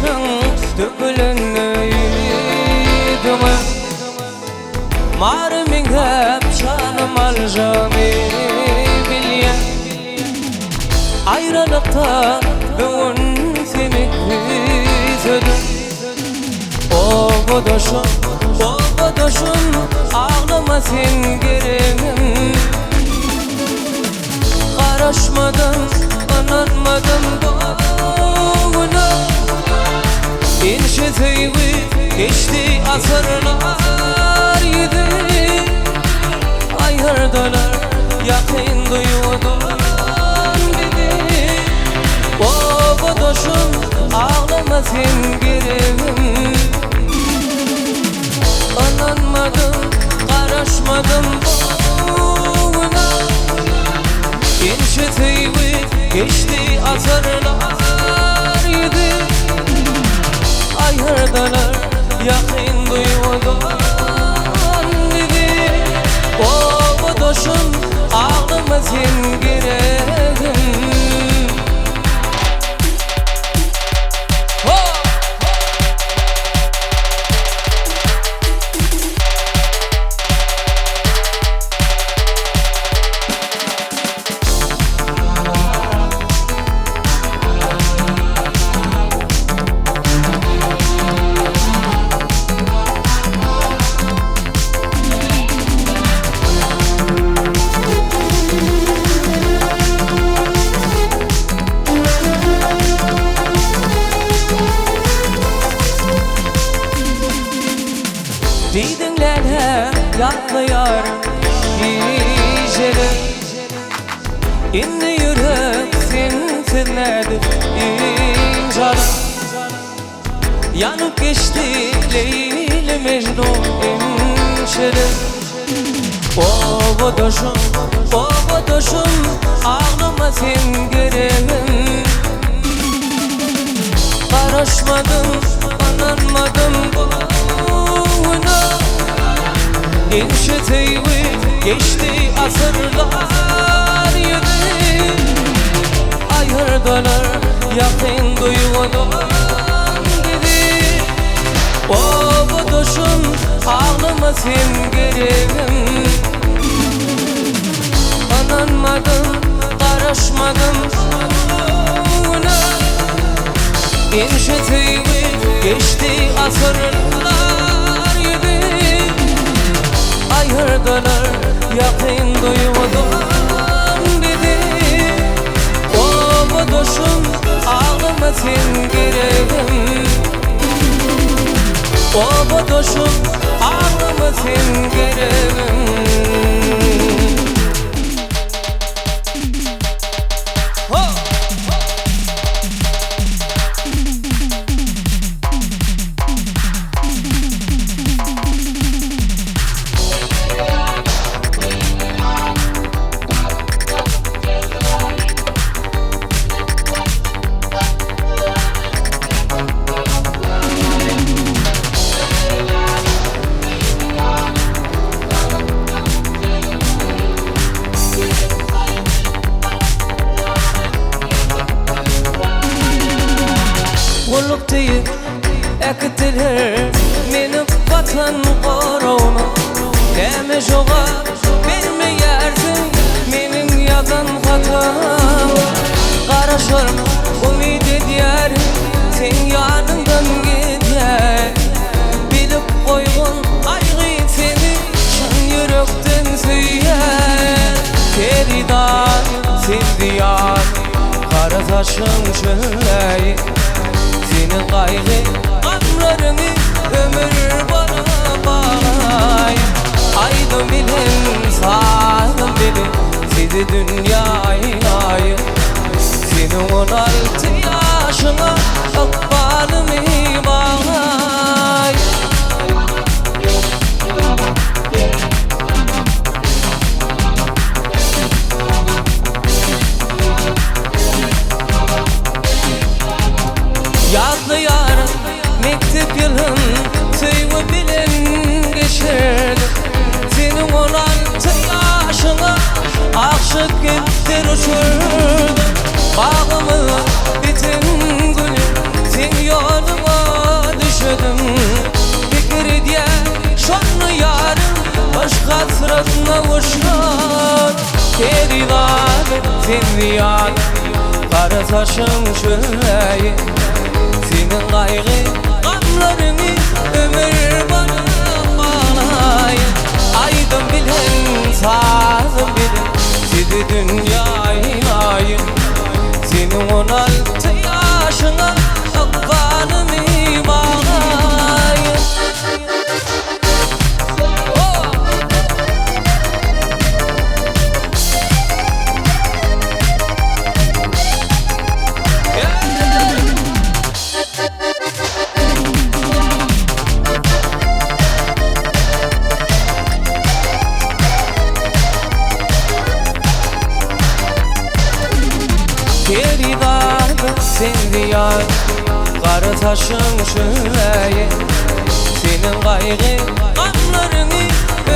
yaşın dökülünüydü Marmin hep canım alacağımı bilyen Ayrılıkta bugün seni üzüldüm O bodoşum ağlama sen gereğim Karışmadım, anlatmadım doğuna İnşi teyvi geçti asırlar yedi Ayırdılar yakın duyudun dedi O bodoşum ağlama sen gereğim Anlatmadım, karışmadım doğuna İnşi teyvi geçti asırlar yedi Ayırdılar yakın duyudun dedi O bodoşum ağlama sen gereğim Didinlerle yatlıyor geceler İnni yürek sinsinlerdir incalar Yanıp geçti Leyli Mecnun inşeler O bodoşum ağlama sen gereğim Karışmadım, anlatmadım İnşi teyvi geçti asırlar yedi Ayırdılar yakın duyudun dedi O bodoşum ağlama sen gereğim Anlatmadım, karışmadım ona İnşi teyvi geçti asırlar yedi Ayırdılar yakın duyudun dedi O bodoşum ağlama sen gereğim O bodoşum ağlama sen gereğim Kulluk deyip ektiler Menim vatan korona Deme joğa vermeyersin Menin yadan hatam Karaşırma umid eder Sen yanından gider Bilip koygun aygı seni Şan yürekten süyer Peridan sevdi yar Kara taşın çölleyi Senin kaygı gamlarını ömür bana bağay Aydım bilin, sağdım bilin Sizi dünyayı Senin 16 yaşına akbalımı bağay Yadlı yarın mektep yılın Tüyü bilin geçirdim Senin 16 yaşına Akşık ettir uçurdum Bağımı bütün günü Sen yoluma düşdüm Fikri diye şanlı yarım Başka sırasına uçlar Kerivan sen ziyan Kara taşım şöyle Senin kaygı gamlarını ömür bana bağlayın Aydın bilen sazım bilen Sizi dünyayı Senin 16 yaşına akbalını bağlayın Kerivan sen ziyan Kara taşım şöyle Senin kaygı gamlarını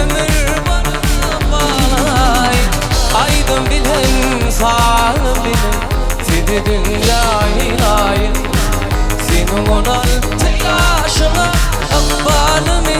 ömür bana bağlayın Aydın bilen sağlım bilen Sizi dünyayı Senin 16 yaşına akbalını